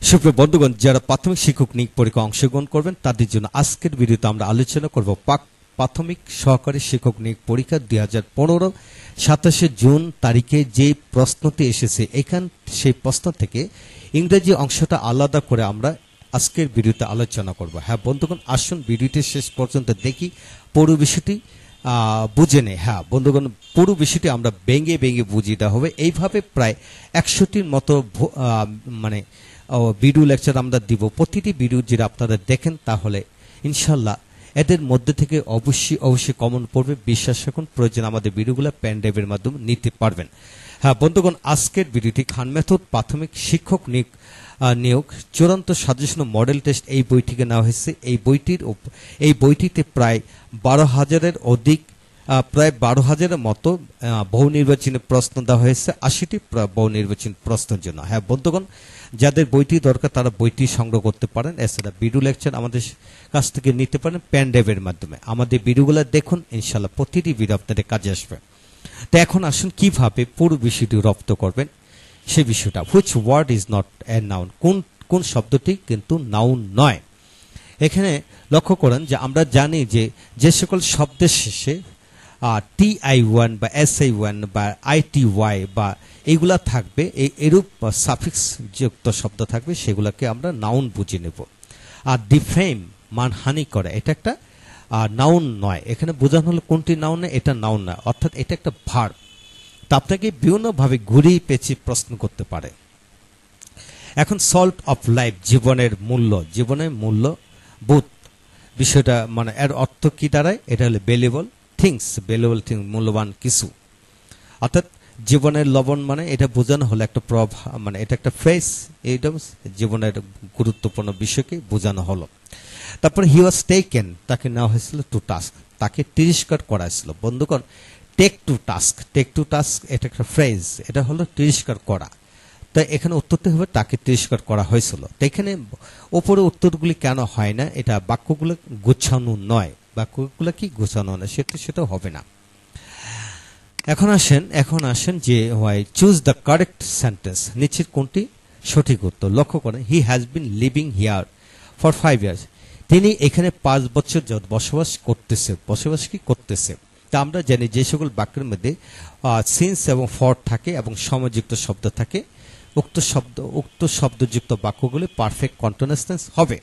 সুপ্রিয় বন্ধুগণ, যারা প্রাথমিক শিক্ষক নিয়োগ পরীক্ষায় অংশগ্রহণ করবেন তাদের জন্য আজকের ভিডিওতে আমরা আলোচনা করব প্রাথমিক সহকারী শিক্ষক নিয়োগ পরীক্ষা 2015 27 জুন তারিখে যে প্রশ্নটি এসেছে, এখান সেই প্রশ্ন থেকে ইংরেজি অংশটা আলাদা করে আমরা আজকের ভিডিওতে আলোচনা করব। হ্যাঁ বন্ধুগণ, আসুন ভিডিওটি শেষ পর্যন্ত দেখি, পুরো বিষয়টি বুঝে নেই। হ্যাঁ বন্ধুগণ, পুরো বিষয়টি আমরা ভেঙে ভেঙে বুঝিয়ে দেওয়া হবে। এইভাবে প্রায় 100টির মতো মানে ভিডিও লেকচার আমরা দিব। প্রতিটি ভিডিও যদি আপনারা দেখেন তাহলে ইনশাল্লাহ এদের মধ্যে থেকে অবশ্যই কমন পড়বে। বিশ্বাস রাখুন, প্রয়োজন আমাদের ভিডিওগুলো পেন ড্রাইভের মাধ্যমে নিতে পারবেন। হ্যাঁ বন্ধুগণ, আজকের ভিডিওটি খান মেথড প্রাথমিক শিক্ষক নিয়োগ চূড়ান্ত সাজেশন মডেল টেস্ট এই বই থেকে নেওয়া হয়েছে। এই বইটিতে প্রায় 12,000-এর অধিক, প্রায় 12,000-এর মতো বহু নির্বাচনী প্রশ্ন দেওয়া হয়েছে, 80টি বহু নির্বাচনী প্রশ্নের জন্য। হ্যাঁ বন্ধুগণ, যাদের বইটি দরকার তারা বইটি সংগ্রহ করতে পারেন। এছাড়া ভিডিও লেকচার আমাদের কাছ থেকে নিতে পারেন পেন ড্রাইভের মাধ্যমে। আমাদের ভিডিওগুলো দেখুন, ইনশাল্লাহ প্রতিটি ভিডিও আপনাদের কাজে আসবে। তো এখন আসুন কিভাবে পুরো বিষয়টি রপ্ত করবেন সেই বিষয়টা। Which word is not a noun, কোন শব্দটি কিন্তু নাউন নয়। এখানে লক্ষ্য করেন যে আমরা জানি যে সকল শব্দের শেষে TI1 বা SI1 বা ITY বা এইগুলা থাকবে, এরূপ সাফিক্স যুক্ত শব্দ থাকবে, সেগুলোকে আমরা নাউন বুঝে নেব। আর ডিফেম মানহানি করে, এটা একটা নাউন নয়। এখানে বোঝানো হলো কোনটি নাউন, এটা নাউন নয়, অর্থাৎ এটা একটা ভার্ব। তা আপনাকে বিভিন্নভাবে ঘুরিয়ে পেঁচিয়ে প্রশ্ন করতে পারে। এখন সল্ট অফ লাইফ, জীবনের মূল্য বোধ বিষয়টা, মানে এর অর্থ কি দাঁড়ায়? এটা হলো ভ্যালুয়েবল থিংস, মূল্যবান কিছু। অর্থাৎ জীবনের লবণ, মানে এটা বোঝানো হলো একটা মানে এটা একটা ফ্রেজ, এইটা জীবনের গুরুত্বপূর্ণ বিষয়কে বোঝানো হলো। তারপরে হি ওয়াজ টেকেন, তাকে নেওয়া হয়েছিল টু টাস্ক, তাকে তিরস্কার করা হয়েছিল। বন্ধুগণ, টেক টু টাস্ক এটা একটা ফ্রেজ, এটা হলো তিরস্কার করা। তাই এখানে উত্তরটি হবে তাকে তিরস্কার করা হয়েছিল। তো এখানে ওপরে উত্তরগুলি কেন হয় না? এটা বাক্যগুলো গুছানো নয়, বাক্যগুলো কি গুছানো না, সেটা হবে না। এখন আসেন যে চুজ দ্য কারেক্ট সেন্টেন্স, নিচের কোনটি সঠিক উত্তর? লক্ষ্য করেন, he has been living here for 5 years, তিনি এখানে 5 বছর বসবাস করতেছে। তা আমরা জানি যে সকল বাক্যের মধ্যে সিন্স এবং ফর থাকে এবং সময়যুক্ত শব্দ থাকে, উক্ত শব্দযুক্ত বাক্যগুলি পারফেক্ট কন্টিনিউয়াস টেন্স হবে।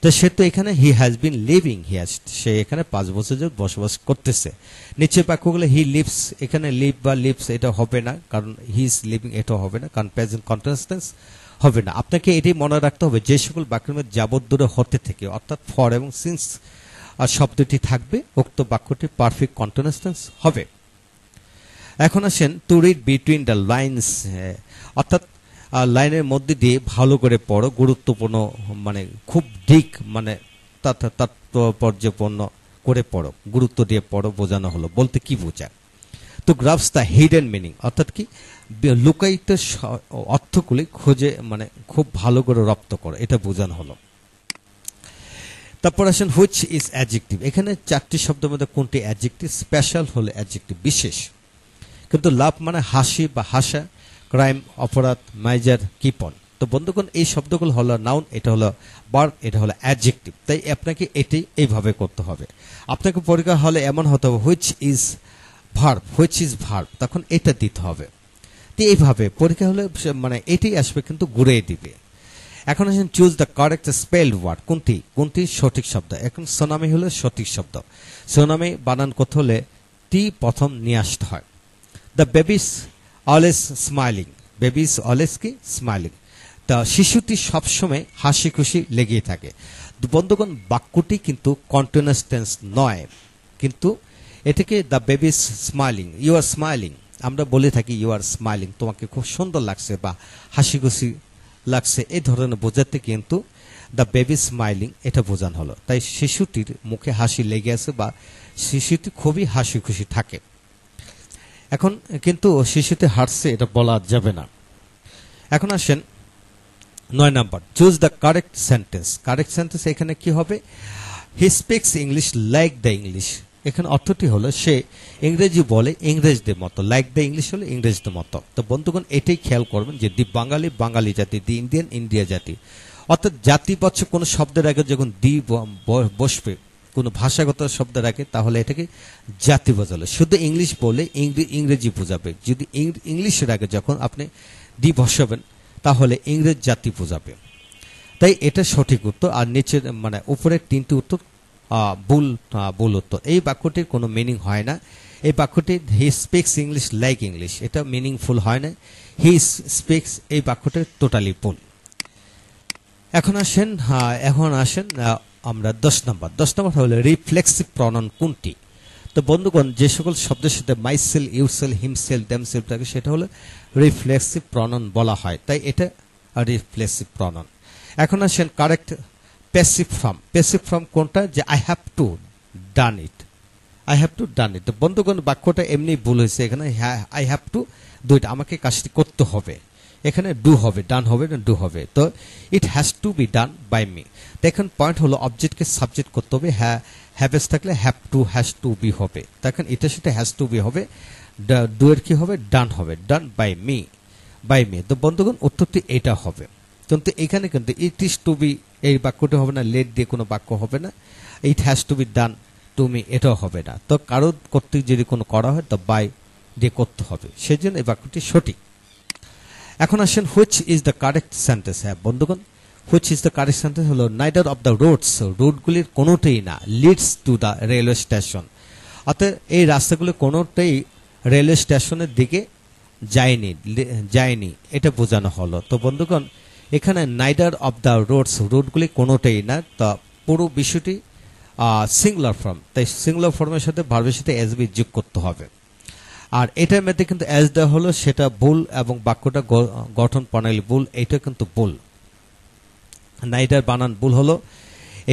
তো সে তো এখানে হি হ্যাজ বিন লিভিং, সে এখানে 5 বছর বসবাস করতেছে। নিচের বাক্যগুলো হি লিভস, এখানে লিভ বা লিভস এটা হবে না, কারণ হি ইজ লিভিং এটা হবে না, কারণ প্রেজেন্ট কন্টিনিউয়াস টেন্স হবে না। আপনাকে এটাই মনে রাখতে হবে, যে সকল বাক্যের মধ্যে যাবত দূরে হতে থেকে, অর্থাৎ ফর এবং সিন্স শব্দটি থাকবে, উক্ত বাক্যটি পারফেক্ট কন্টিনিউয়াস টেন্স হবে। এখন আসেন to read between the lines, অর্থাৎ লাইনের মধ্যে দিয়ে ভালো করে পড়ো, গুরুত্বপূর্ণ, মানে খুব মানে তাৎপর্যপূর্ণ করে পড়ো, গুরুত্ব দিয়ে পড়ো বোঝানো হলো। বলতে কি বোঝায়? তো গ্রাফস দ্য হিডেন মিনিং, অর্থাৎ কি লুকায়িত অর্থগুলি খোঁজে, মানে খুব ভালো করে রপ্ত করো, এটা বোঝানো হলো। তারপর আসেন হুইচ ইজ অ্যাডজেক্টিভ, এখানে 4টি শব্দের মধ্যে কোনটি অ্যাডজেক্টিভ? স্পেশাল হলো অ্যাডজেক্টিভ, বিশেষ। কিন্তু লাভ মানে হাসি বা হাসা, ক্রাইম অপরাধ, মাইজার কিপন। তো বন্ধুগণ, এই শব্দগুলো হলো নাউন, এটা হলো ভার্ব, এটা হলো অ্যাডজেক্টিভ। তাই আপনাকে এটাই এইভাবে করতে হবে। আপনাকে পরীক্ষা হলে এমন হতে হবে হুইচ ইজ ভার্ব, তখন এটা দিতে হবে। তো এইভাবে পরীক্ষা হলে মানে এটাই আসবে, কিন্তু ঘুরিয়ে দিবে। এখন আসেন choose the correct spelled word, কোনটি সঠিক শব্দ? এখন সোনামি হলো সঠিক শব্দ। সোনামি বানান করতে হলে টি প্রথম নিয়ে আসতে হয়। দ্য বেবিস অলওয়েজ স্মাইলিং, তা শিশুটি সবসময় হাসি খুশি লেগেই থাকে। বন্ধুগণ, বাক্যটি কিন্তু কন্টিনিউয়াস টেন্স নয়, কিন্তু এটাকে the babies smiling, you are smiling, আমরা বলে থাকি ইউ আর স্মাইলিং, তোমাকে খুব সুন্দর লাগছে বা হাসি খুশি লাগছে, এই ধরনের বোঝাতে কিন্তু দ্য বেবি স্মাইলিং এটা বোঝানো হলো। তাই শিশুটির মুখে হাসি লেগে আছে বা শিশুটি খুবই হাসি খুশি থাকে। এখন কিন্তু শিশুতে হাসছে এটা বলা যাবে না। এখন আসেন 9 number, choose the correct sentence. এখানে কি হবে? He speaks English like the English, এখানে অর্থটি হলো সে ইংরেজি বলে ইংরেজদের মতো, লাইক দ্য ইংলিশ হলো ইংরেজদের মতো। তো বন্ধুগণ এটাই খেয়াল করবেন যে দি বাঙালি বাঙালি জাতি, দি ইন্ডিয়ান ইন্ডিয়া জাতি, অর্থাৎ জাতিবাচক কোনো শব্দের আগে যখন দি বসবে কোনো ভাষাগত শব্দের আগে, তাহলে এটাকে জাতি বোঝালো। শুধু ইংলিশ বলে ইংরেজি বোঝাবে। যদি ইংলিশের আগে যখন আপনি দি বসাবেন তাহলে ইংরেজ জাতি বোঝাবে। তাই এটা সঠিক উত্তর। আর নিচের মানে উপরের তিনটি উত্তর ভুল উত্তর। এই বাক্যটির কোনো মিনিং হয় না। এই বাক্যটি he speaks English like English, এটা মিনিংফুল হয় না। হি স্পিক্স, এই বাক্যটি টোটালি ভুল। এখন আসেন আমরা 10 নম্বর হলো রিফ্লেক্সিভ প্রনাউন কোনটি। তো বন্ধুগণ যে সকল শব্দের সাথে মাইসেল, ইউরসেল, হিমসেল, দেমসেল থাকে সেটা হলো রিফ্লেক্সিভ প্রনাউন বলা হয়, তাই এটা রিফ্লেক্সিভ প্রনাউন। এখন আসেন correct passive form. Passive form কোনটা? যে I have to done it, I have to done it. তো বন্ধুগণ বাক্যটা এমনি ভুল হয়েছে। এখানে I have to do it, আমাকে কাজটি করতে হবে। এখানে ডু হবে, ডান হবে না, ডু হবে। তো it has to be done by me. দেখুন পয়েন্ট হলো অবজেক্টকে সাবজেক্ট করতে হবে। হ্যাভেস থাকলে have to, has to be হবে। দেখেন এটা সেটা হ্যাজ টু বি হবে, ডু এর কি হবে? ডান হবে, done by me, by me. তো বন্ধুগণ উত্তরটি এটা হবে। কিন্তু এখানে কিন্তু ইট ইজ টু বি এই বাক্যটি হবে না, লেট দিয়ে কোনো বাক্য হবে না। ইট has to be done to me এটাও হবে না। তো কারো কর্তৃক যদি কোনো করা হয় তো বাই দিয়ে করতে হবে, সেজন্য এই বাক্যটি সঠিক। এখন আসেন which is the correct sentence. হ্যাঁ বন্ধুগণ, which is the correct sentence হলো নাইদার অফ দ্য রোডস, রোডগুলির কোনোটাই না, leads to the railway station, অর্থাৎ এই রাস্তাগুলি কোনোটাই রেলওয়ে স্টেশনের দিকে যায়নি, এটা বোঝানো হলো। তো বন্ধুগণ এখানে নাইদার অফ দ্য রোডস, রোডগুলি কোনোটাই না, তা পুরো বিষয়টি সিঙ্গুলার ফর্ম, তাই সিঙ্গুলার ফর্মের সাথে ভার্বের সাথে এস বি যোগ করতে হবে। আর এটার মধ্যে কিন্তু এস দেওয়া হলো সেটা ভুল, এবং বাক্যটা গঠন প্রণালী ভুল, এটা কিন্তু ভুল। নাইডার বানান ভুল হলো।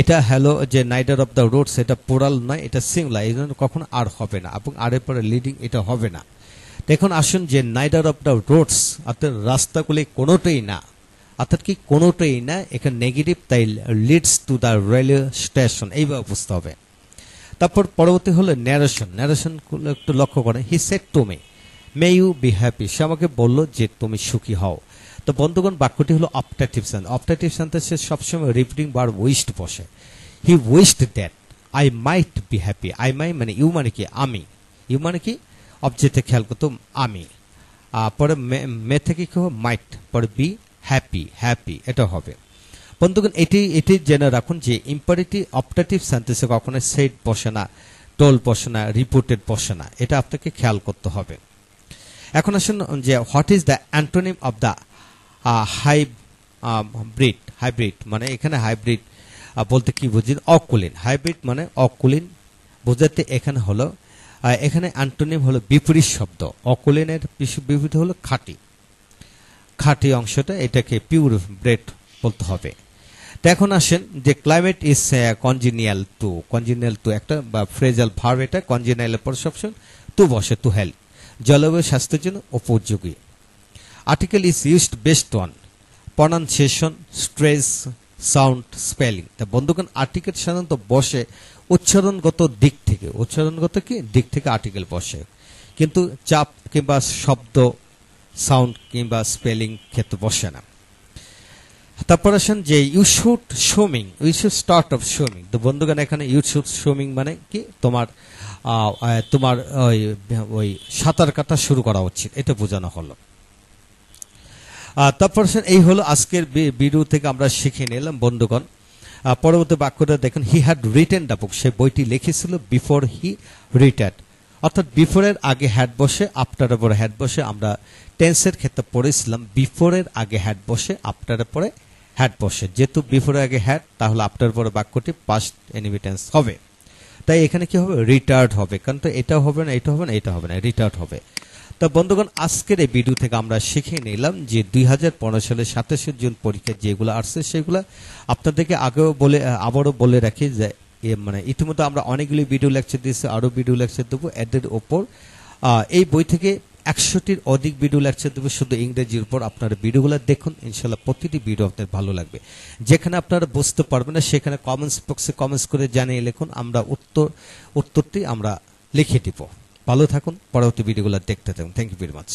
এটা হ্যালো যে নাইডার অফ দ্য রোডস, এটা পোরাল নয়, এটা সিঙ্গুলার, এই জন্য কখনো আর হবে না, এবং আর এর পরে লিডিং এটা হবে না। দেখুন আসুন যে নাইডার অফ দ্য রোডস অর্থাৎ রাস্তাগুলি কোনোটাই না, অর্থাৎ কি কোনোটাই না, এখানে নেগেটিভ, তাই leads to the railway station এইভাবে বুঝতে হবে। তারপর পরবর্তী হলো ন্যারেশন। ন্যারেশন একটু লক্ষ্য করেন, he said to me may you be happy, সে আমাকে বললো যে তুমি সুখী হও। তো বন্ধুগণ বাক্যটি হলো অপটেটিভ সেন্টেন্স। অপটেটিভ সেন্টেন্সে সবসময় রিপিটিং ভার্ব উইশড বসে। He wished that I might be happy. I my মানে ইউ মানে কি আমি, ইউ মানে কি অবজেক্টে খেয়াল করতো আমি, পরে মে থেকে কি হবে মাইট, পরে বি হ্যাপি, হ্যাপি এটা হবে। বন্ধুগণ এটি জেনে রাখুন যে ইম্পারেটিভ অপটেটিভ সেন্টেন্সে কখনো সেড বসে না, টোল বসে না, রিপোর্টেড বসে না, এটা আপনাকে খেয়াল করতে হবে। এখন আসুন যে what is the antonym of the hybrid মানে এখানে হাইব্রিড বলতে কি বুঝি? অকুলিন। হাইব্রিড মানে অকুলিন বোঝাতে এখানে হলো এখানে অ্যান্টোনিম হলো বিপরীত শব্দ। অকুলিনের বিপরীত হলো খাঁটি অংশটা, এটাকে পিওর ব্রেড বলতে হবে। তো এখন আসেন যে ক্লাইমেট ইজ কনজিনিয়াল টু একটা বা ফ্রেজাল ভার্ব, এটা কনজিনিয়ালের পর সবসময় টু বসে, টু হেল্প, জলবায়ু স্বাস্থ্যের জন্য উপযোগী। Article is used best on pronunciation, stress, sound, spelling. তা বন্ধুগণ আর্টিকেল সাধারণত বসে উচ্চারণগত দিক থেকে আর্টিকেল বসে, কিন্তু চাপ কিংবা শব্দ, সাউন্ড কিংবা স্পেলিং ক্ষেত্রে বসে না। তারপর আসেন যে you should start off swimming. তো বন্ধুগণ এখানে ইউ শুড সুইমিং মানে কি তোমার ওই সাঁতার কাটা শুরু করা উচিত, এটা বোঝানো হলো। তারপর এই হলো আজকের ভিডিও থেকে আমরা শিখে নিলাম বন্ধুগণ। পরবর্তী বাক্যটা দেখুন, he had written the book, সে বইটি লিখেছিল বিফোর হি রিটায়ার্ড, অর্থাৎ বিফোরের আগে হ্যাড বসে, আফটারের পরে হ্যাড বসে। আমরা টেন্সের ক্ষেত্রে পড়েছিলাম বিফোরের আগে হ্যাড বসে, আফটারের পরে হ্যাড বসে। যেহেতু বিফোরের আগে হ্যাড, তাহলে আফটার পরে বাক্যটি পাস্ট ইনভিটেন্স হবে। তাই এখানে কি হবে? রিটায়ার্ড হবে, কারণ তো এটা হবে না, এটা হবে না, এটা হবে না, রিটায়ার্ড হবে। তো বন্ধুগণ আজকের এই ভিডিও থেকে আমরা শিখে নিলাম যে 2015 সালের 27 জুন পরীক্ষায় যেগুলো আসছে সেগুলো আপনাদেরকে আবারও বলে রাখি যে মানে ইতিমধ্যে আমরা অনেকগুলি ভিডিও লেকচার দিয়েছি, আরও ভিডিও লেকচার দেবো এদের ওপর। এই বই থেকে 100টির অধিক ভিডিও লেকচার দেবো শুধু ইংরেজির উপর। আপনারা ভিডিওগুলো দেখুন, ইনশাল্লাহ প্রতিটি ভিডিও আপনাদের ভালো লাগবে। যেখানে আপনারা বুঝতে পারবেন না সেখানে কমেন্টস বক্সে কমেন্টস করে জানিয়ে লিখুন, আমরা উত্তরটি আমরা লিখে দিব। ভালো থাকুন, পরবর্তী ভিডিওগুলো দেখতে থাকুন। Thank you very much.